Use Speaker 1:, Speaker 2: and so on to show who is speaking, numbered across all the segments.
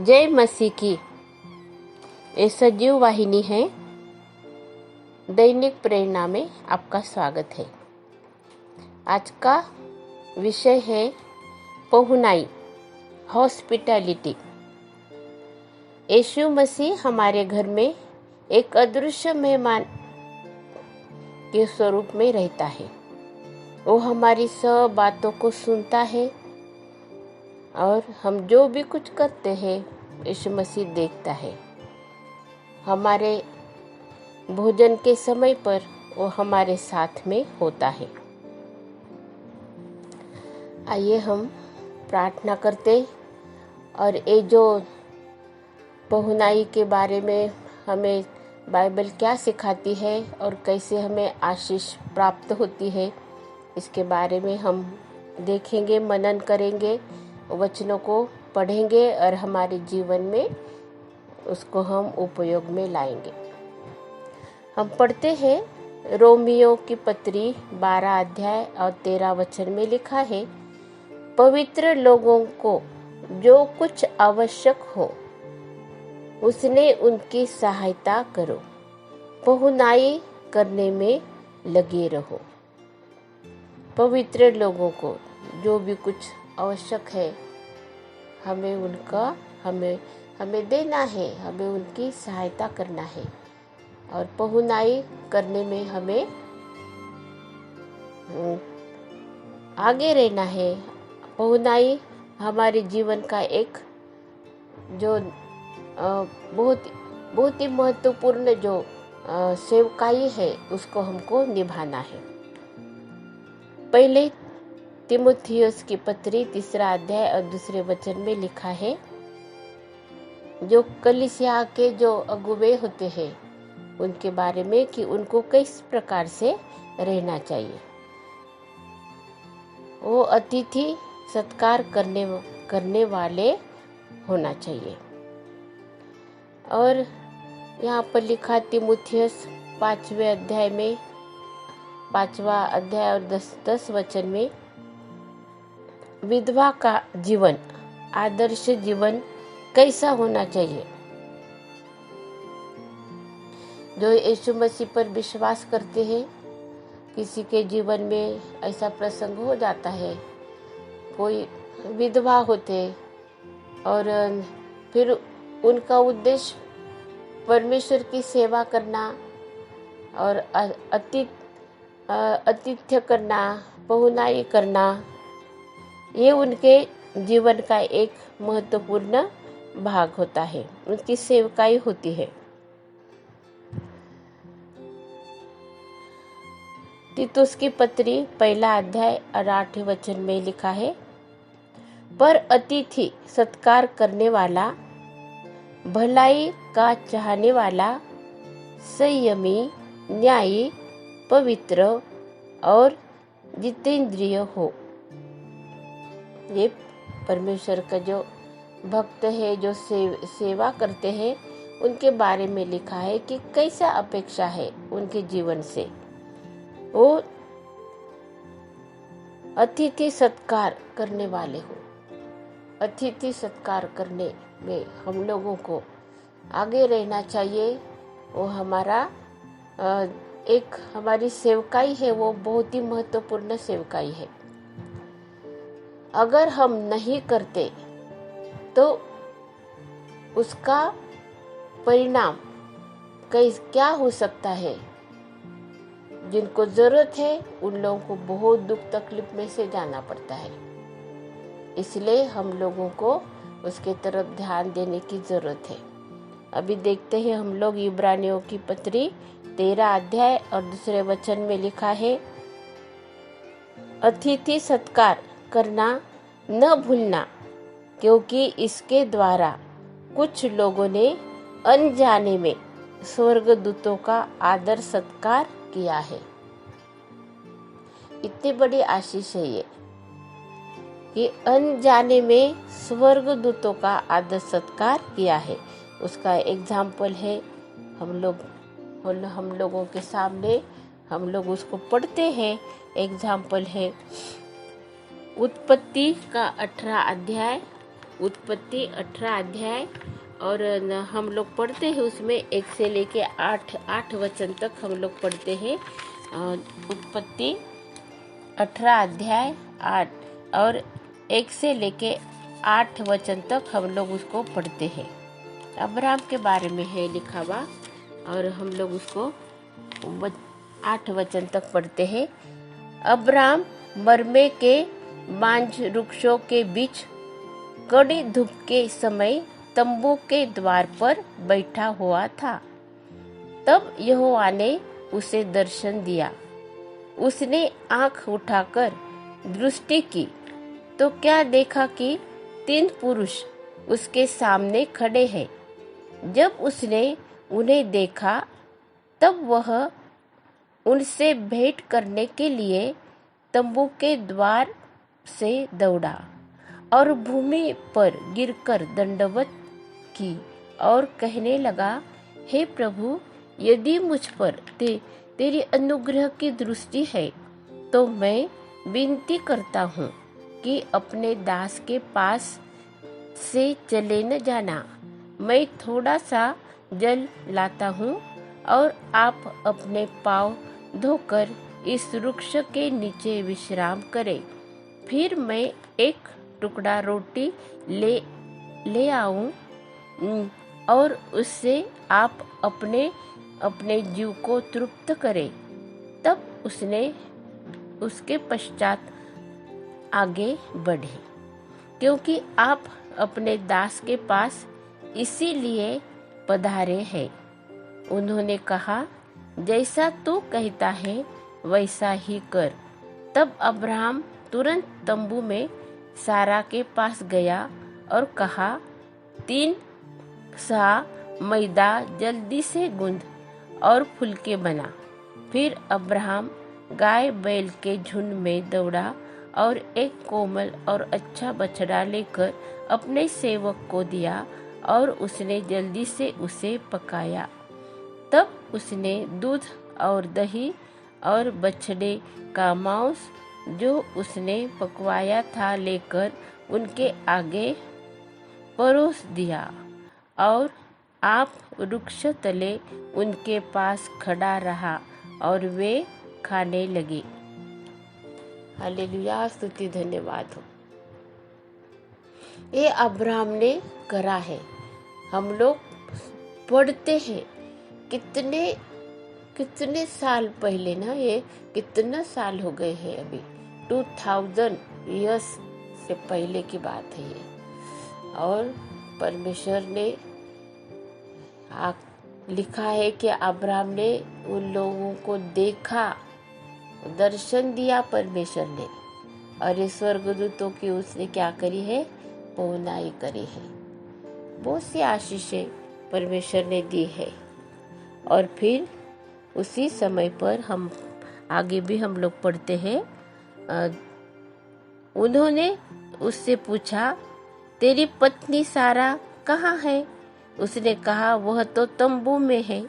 Speaker 1: जय मसीह की। ये सजीव वाहिनी है। दैनिक प्रेरणा में आपका स्वागत है। आज का विषय है पहुनाई, हॉस्पिटैलिटी। यीशु मसीह हमारे घर में एक अदृश्य मेहमान के स्वरूप में रहता है। वो हमारी सब बातों को सुनता है और हम जो भी कुछ करते हैं यीशु मसीह देखता है। हमारे भोजन के समय पर वो हमारे साथ में होता है। आइए हम प्रार्थना करते और ये जो पहुनाई के बारे में हमें बाइबल क्या सिखाती है और कैसे हमें आशीष प्राप्त होती है, इसके बारे में हम देखेंगे, मनन करेंगे, वचनों को पढ़ेंगे और हमारे जीवन में उसको हम उपयोग में लाएंगे। हम पढ़ते हैं रोमियो की पत्री 12 अध्याय और 13 वचन में लिखा है, पवित्र लोगों को जो कुछ आवश्यक हो उसने उनकी सहायता करो, पहुनाई करने में लगे रहो। पवित्र लोगों को जो भी कुछ आवश्यक है हमें उनका हमें देना है, हमें उनकी सहायता करना है और पहुनाई करने में हमें आगे रहना है। पहुनाई हमारे जीवन का एक जो बहुत ही महत्वपूर्ण जो सेवकाई है उसको हमको निभाना है। पहले तीमुथियुस की पत्री 3 अध्याय और 2 वचन में लिखा है, जो कलीसिया के जो अगुवे होते हैं उनके बारे में कि उनको किस प्रकार से रहना चाहिए। वो अतिथि सत्कार करने वाले होना चाहिए। और यहाँ पर लिखा तीमुथियुस 5वें अध्याय में 5वां अध्याय और 10 वचन में, विधवा का जीवन, आदर्श जीवन कैसा होना चाहिए। जो यीशु मसीह पर विश्वास करते हैं, किसी के जीवन में ऐसा प्रसंग हो जाता है, कोई विधवा होते और फिर उनका उद्देश्य परमेश्वर की सेवा करना और आतिथ्य करना, पहुनाई करना, ये उनके जीवन का एक महत्वपूर्ण भाग होता है, उनकी सेवकाई होती है। तीतुस की पत्री 1 अध्याय और 8 वचन में लिखा है, पर अतिथि सत्कार करने वाला, भलाई का चाहने वाला, संयमी, न्यायी, पवित्र और जितेंद्रिय हो। ये परमेश्वर का जो भक्त है, जो सेवा करते हैं, उनके बारे में लिखा है कि कैसा अपेक्षा है उनके जीवन से। वो अतिथि सत्कार करने वाले हो। अतिथि सत्कार करने में हम लोगों को आगे रहना चाहिए। वो हमारा एक हमारी सेवकाई है, वो बहुत ही महत्वपूर्ण सेवकाई है। अगर हम नहीं करते तो उसका परिणाम क्या हो सकता है। जिनको जरूरत है उन लोगों को बहुत दुख तकलीफ में से जाना पड़ता है। इसलिए हम लोगों को उसके तरफ ध्यान देने की जरूरत है। अभी देखते हैं हम लोग इब्रानियों की पत्री 13 अध्याय और 2 वचन में लिखा है, अतिथि सत्कार करना न भूलना, क्योंकि इसके द्वारा कुछ लोगों ने अनजाने में स्वर्गदूतों का आदर सत्कार किया है। इतनी बड़ी आशीष है ये कि अनजाने में स्वर्गदूतों का आदर सत्कार किया है। उसका एग्जाम्पल है हम लोगों के सामने, हम लोग उसको पढ़ते हैं। एग्जाम्पल है उत्पत्ति का 18 अध्याय उत्पत्ति 18 अध्याय और हम लोग पढ़ते हैं उसमें 1 से लेके 8 वचन तक हम लोग पढ़ते हैं। उत्पत्ति 18 अध्याय 8 और 1 से लेके 8 वचन तक हम लोग उसको पढ़ते हैं। अब्राहम के बारे में है लिखा हुआ और हम लोग उसको 8 वचन तक पढ़ते हैं। अब्राहम मरमे के बांझ वृक्षों के बीच कड़ी धूप के समय तंबू के द्वार पर बैठा हुआ था। तब यहोवा ने उसे दर्शन दिया। उसने आंख उठाकर दृष्टि की तो क्या देखा कि 3 पुरुष उसके सामने खड़े हैं। जब उसने उन्हें देखा तब वह उनसे भेंट करने के लिए तंबू के द्वार से दौड़ा और भूमि पर गिरकर दंडवत की और कहने लगा, हे प्रभु, यदि मुझ पर तेरी अनुग्रह की दृष्टि है तो मैं विनती करता हूँ कि अपने दास के पास से चले न जाना। मैं थोड़ा सा जल लाता हूँ और आप अपने पाँव धोकर इस वृक्ष के नीचे विश्राम करें। फिर मैं एक टुकड़ा रोटी ले आऊं और उससे आप अपने अपने जीव को तृप्त करें। तब उसके पश्चात आगे बढ़े, क्योंकि आप अपने दास के पास इसीलिए पधारे हैं। उन्होंने कहा, जैसा तू कहता है वैसा ही कर। तब अब्राहम तुरंत तंबू में सारा के पास गया और कहा, 3 सा मैदा जल्दी से गूंद और फुलके बना। फिर अब्राहम गाय बैल के झुंड में दौड़ा और एक कोमल और अच्छा बछड़ा लेकर अपने सेवक को दिया और उसने जल्दी से उसे पकाया। तब उसने दूध और दही और बछड़े का मांस जो उसने पकवाया था लेकर उनके आगे परोस दिया और आप वृक्ष तले उनके पास खड़ा रहा और वे खाने लगे। हालेलुया, स्तुति धन्यवाद हो। ये अब्राहम ने करा है। हम लोग पढ़ते हैं कितने साल पहले ना, ये कितना साल हो गए हैं, अभी 2000 इयर्स से पहले की बात है ये। और परमेश्वर ने लिखा है कि अब्राहम ने उन लोगों को देखा, दर्शन दिया परमेश्वर ने, और ये स्वर्गदूतों की उसने क्या करी है, पहुनाई करी है। बहुत सी आशीषें परमेश्वर ने दी है। और फिर उसी समय पर हम आगे भी हम लोग पढ़ते हैं, उन्होंने उससे पूछा, तेरी पत्नी सारा कहाँ है? उसने कहा, वह तो तंबू में है।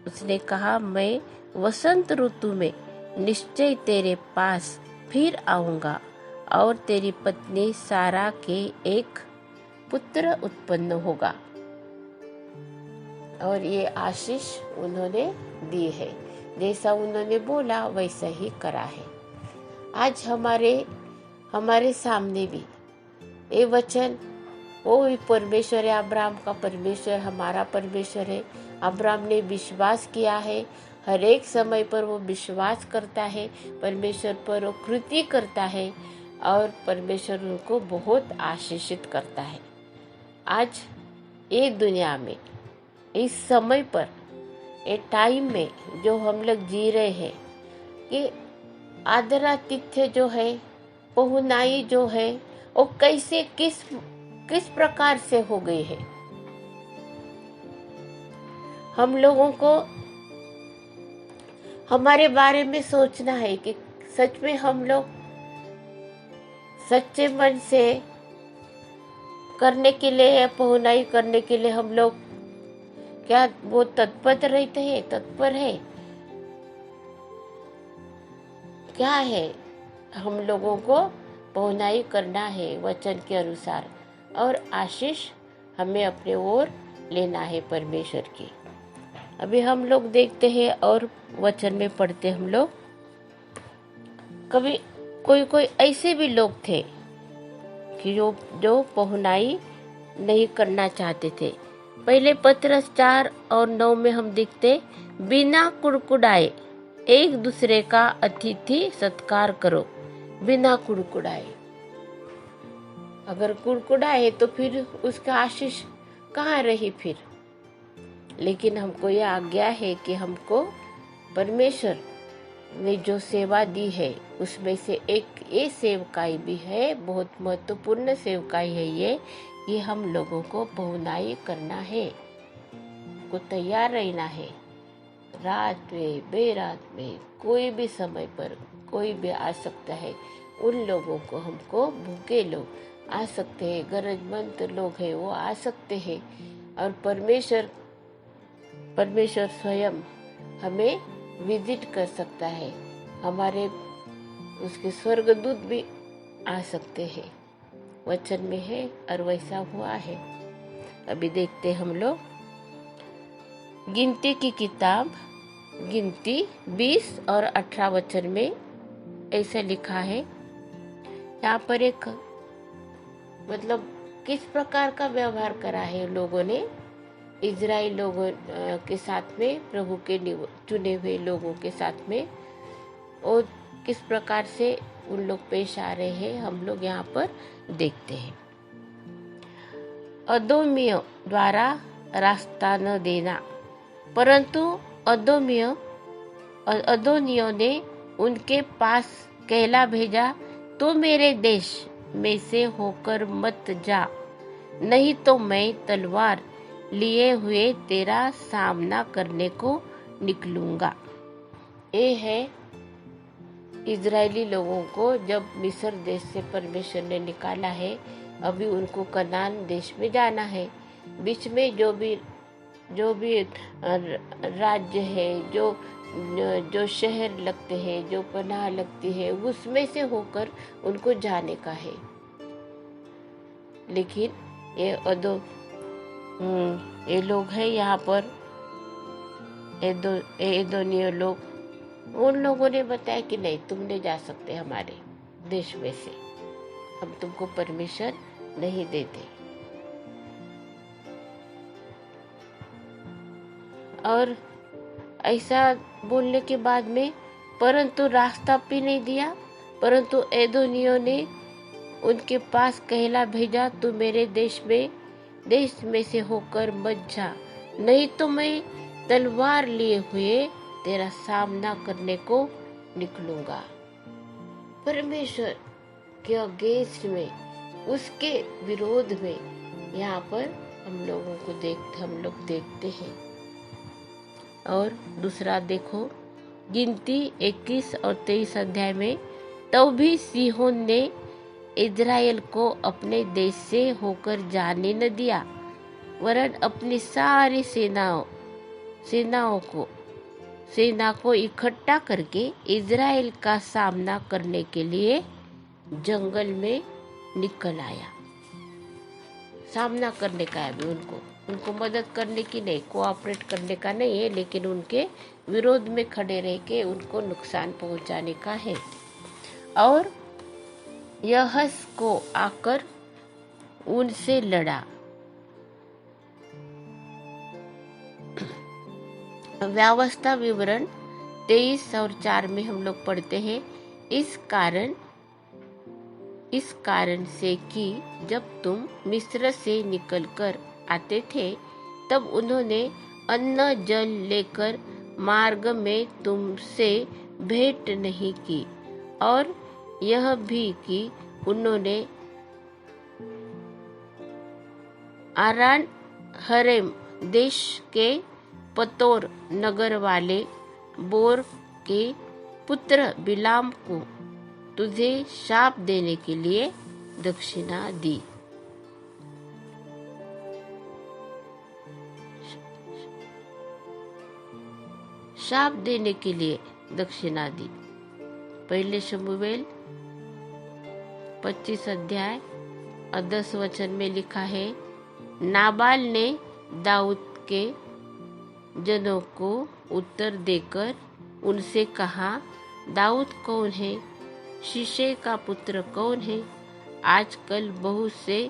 Speaker 1: उसने कहा, मैं वसंत ऋतु में निश्चय तेरे पास फिर आऊंगा और तेरी पत्नी सारा के एक पुत्र उत्पन्न होगा। और ये आशीष उन्होंने दी है, जैसा उन्होंने बोला वैसा ही करा है। आज हमारे सामने भी ये वचन, वो भी परमेश्वर है, अब्राहम का परमेश्वर हमारा परमेश्वर है। अब्राहम ने विश्वास किया है, हर एक समय पर वो विश्वास करता है परमेश्वर पर, वो कृति करता है और परमेश्वर उनको बहुत आशीषित करता है। आज ये दुनिया में, इस समय पर, ये टाइम में जो हम लोग जी रहे हैं, कि आदरातिथ्य जो है, पहुनाई जो है, वो कैसे किस प्रकार से हो गई है। हम लोगों को हमारे बारे में सोचना है कि सच में हम लोग सच्चे मन से करने के लिए, पहुनाई करने के लिए हम लोग क्या वो तत्पर रहते हैं, तत्पर है क्या है? हम लोगों को पहुनाई करना है वचन के अनुसार। और आशीष हमें अपने ओर लेना है परमेश्वर की। अभी हम लोग देखते हैं और वचन में पढ़ते हम लोग, कभी कोई कोई ऐसे भी लोग थे कि जो पहुनाई नहीं करना चाहते थे। पहले पत्रस 4:9 में हम देखते, बिना कुड़कुड़ाए एक दूसरे का अतिथि सत्कार करो। बिना कुड़कुड़ाए, अगर कुड़कुड़ाए तो फिर उसका आशीष कहाँ रही फिर। लेकिन हमको यह आज्ञा है कि हमको परमेश्वर ने जो सेवा दी है उसमें से एक ये सेवकाई भी है, बहुत महत्वपूर्ण सेवकाई है ये, कि हम लोगों को पहुनाई करना है, को तैयार रहना है। रात में बेरात में कोई भी समय पर कोई भी आ सकता है। उन लोगों को हमको, भूखे लोग आ सकते हैं, गरजमंद लोग हैं वो आ सकते हैं, और परमेश्वर स्वयं हमें विजिट कर सकता है। हमारे उसके स्वर्गदूत भी आ सकते हैं, वचन में है और वैसा हुआ है। अभी देखते हम लोग गिनती की किताब, गिनती 20 और 18 वचन में ऐसा लिखा है। यहाँ पर एक मतलब किस प्रकार का व्यवहार करा है लोगों ने इजराइल लोगों के साथ में, प्रभु के चुने हुए लोगों के साथ में, और किस प्रकार से उन लोग पेश आ रहे हैं हम लोग यहाँ पर देखते हैं। अदोमियों द्वारा रास्ता न देना, परंतु अदोनियों ने उनके पास कहला भेजा, तो मेरे देश में से होकर मत जा, नहीं तो मैं तलवार लिए हुए तेरा सामना करने को निकलूंगा। ये है इजरायली लोगों को जब मिस्र देश से परमेश्वर ने निकाला है, अभी उनको कनान देश में जाना है। बीच में जो भी राज्य है, जो शहर लगते हैं, जो पनाह लगती है, उसमें से होकर उनको जाने का है। लेकिन ये लोग हैं यहाँ पर, एदोनियों लोग, उन लोगों ने बताया कि नहीं, तुम नहीं जा सकते हमारे देश में से, हम तुमको परमिशन नहीं देते। और ऐसा बोलने के बाद में परंतु रास्ता भी नहीं दिया, परंतु एदोनियों ने उनके पास कहला भेजा, तू मेरे देश में से होकर मत जा, नहीं तो मैं तलवार लिए हुए तेरा सामना करने को निकलूंगा। परमेश्वर के अगेंस्ट में, उसके विरोध में यहाँ पर हम लोग देखते हैं। और दूसरा देखो, गिनती 21 और 23 अध्याय में, तो भी सीहोन ने इजराइल को अपने देश से होकर जाने न दिया, वरन अपनी सारी सेना को इकट्ठा करके इजराइल का सामना करने के लिए जंगल में निकल आया। सामना करने का है अभी उनको मदद करने की नहीं, कोऑपरेट करने का नहीं है, लेकिन उनके विरोध में खड़े रह के उनको नुकसान पहुंचाने का है। और यहस को आकर उनसे लड़ा। व्यवस्था विवरण 23 और 4 में हम लोग पढ़ते हैं, इस कारण से कि जब तुम मिस्र से निकलकर आते थे, तब उन्होंने अन्न जल लेकर मार्ग में तुमसे भेंट नहीं की, और यह भी कि उन्होंने आरान हरेम देश के पतोर नगर वाले बोर के पुत्र बिलाम को तुझे शाप देने के लिए दक्षिणा दी। शाप देने के लिए दक्षिणा दी। पहले शमूएल 25 अध्याय और 10 वचन में लिखा है, नाबाल ने दाऊद के जनों को उत्तर देकर उनसे कहा, दाऊद कौन है? शीशे का पुत्र कौन है? आजकल बहुत से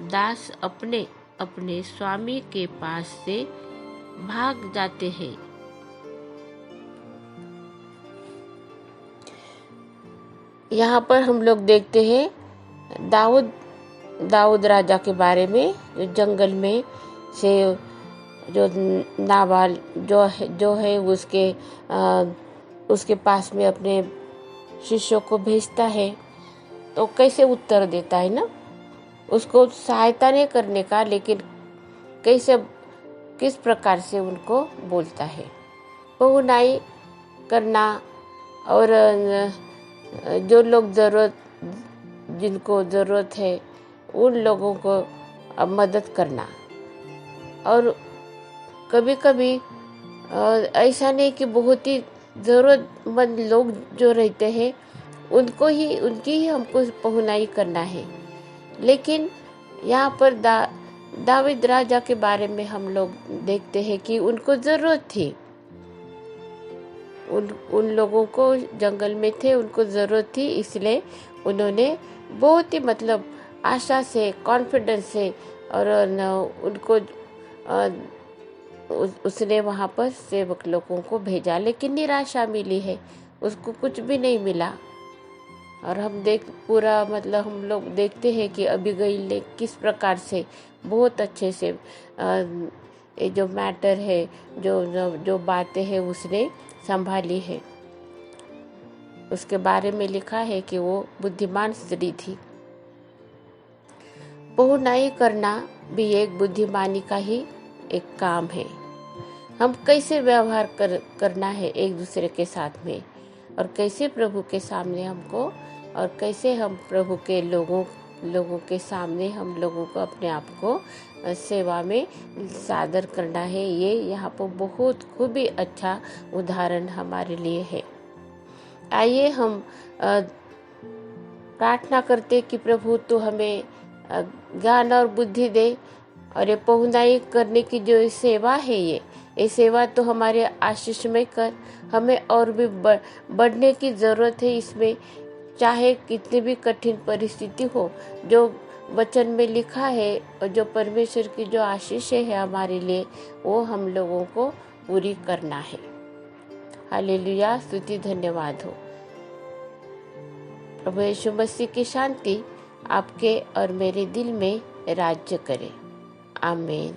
Speaker 1: दास अपने अपने स्वामी के पास से भाग जाते हैं। यहाँ पर हम लोग देखते हैं दाऊद राजा के बारे में, जो जंगल में से जो नाबाल जो है उसके पास में अपने शिष्यों को भेजता है, तो कैसे उत्तर देता है ना, उसको सहायता नहीं करने का, लेकिन किस प्रकार से उनको बोलता है। पहुनाई करना और जो लोग जिनको ज़रूरत है उन लोगों को मदद करना। और कभी कभी ऐसा नहीं कि बहुत ही ज़रूरतमंद लोग जो रहते हैं उनकी ही हमको पहुनाई करना है। लेकिन यहाँ पर दाऊद राजा के बारे में हम लोग देखते हैं कि उनको ज़रूरत थी, उन लोगों को जंगल में थे, उनको ज़रूरत थी, इसलिए उन्होंने बहुत ही आशा से, कॉन्फिडेंस से और उनको उसने वहाँ पर सेवक लोगों को भेजा, लेकिन निराशा मिली है, उसको कुछ भी नहीं मिला। और हम लोग देखते हैं कि अबीगैल ने किस प्रकार से बहुत अच्छे से ये जो मैटर है, जो बातें हैं उसने संभाली है। उसके बारे में लिखा है कि वो बुद्धिमान स्त्री थी। पहुनाई करना भी एक बुद्धिमानी का ही एक काम है। हम कैसे व्यवहार करना है एक दूसरे के साथ में, और कैसे प्रभु के सामने हमको, और कैसे हम प्रभु के लोगों के सामने हम लोगों को अपने आप को सेवा में सादर करना है, ये यहाँ पर बहुत खूब ही अच्छा उदाहरण हमारे लिए है। आइए हम प्रार्थना करते कि प्रभु तू हमें ज्ञान और बुद्धि दे, और ये पहुनाई करने की जो सेवा है, ये सेवा तो हमारे आशीषमय कर, हमें और भी बढ़ने की ज़रूरत है इसमें। चाहे कितनी भी कठिन परिस्थिति हो, जो वचन में लिखा है और जो परमेश्वर की जो आशीष है हमारे लिए, वो हम लोगों को पूरी करना है। हालेलुया, स्तुति धन्यवाद हो। प्रभु यीशु मसीह की शांति आपके और मेरे दिल में राज्य करे। आमीन।